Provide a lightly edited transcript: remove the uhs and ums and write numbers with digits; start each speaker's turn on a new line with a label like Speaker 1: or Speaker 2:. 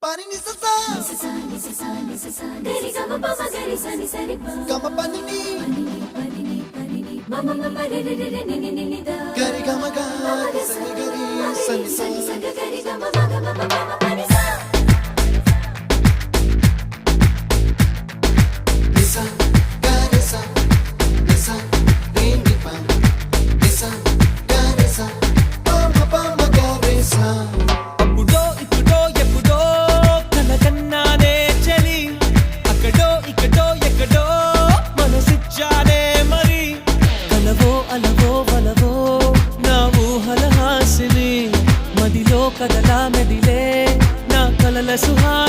Speaker 1: pani ni sa sa gari ga ma pa ma gari sa ni ga ma pani ni ma ma ma re re re ni ni ni da gari ga ma ga sa ni gari sa ni sa gari ga ma ga ma ma ma pani sa ni sa gari sa ni sa re ni pa ni sa gari sa pa ma gari sa
Speaker 2: కదలా మెదిలే నా కలల సుహా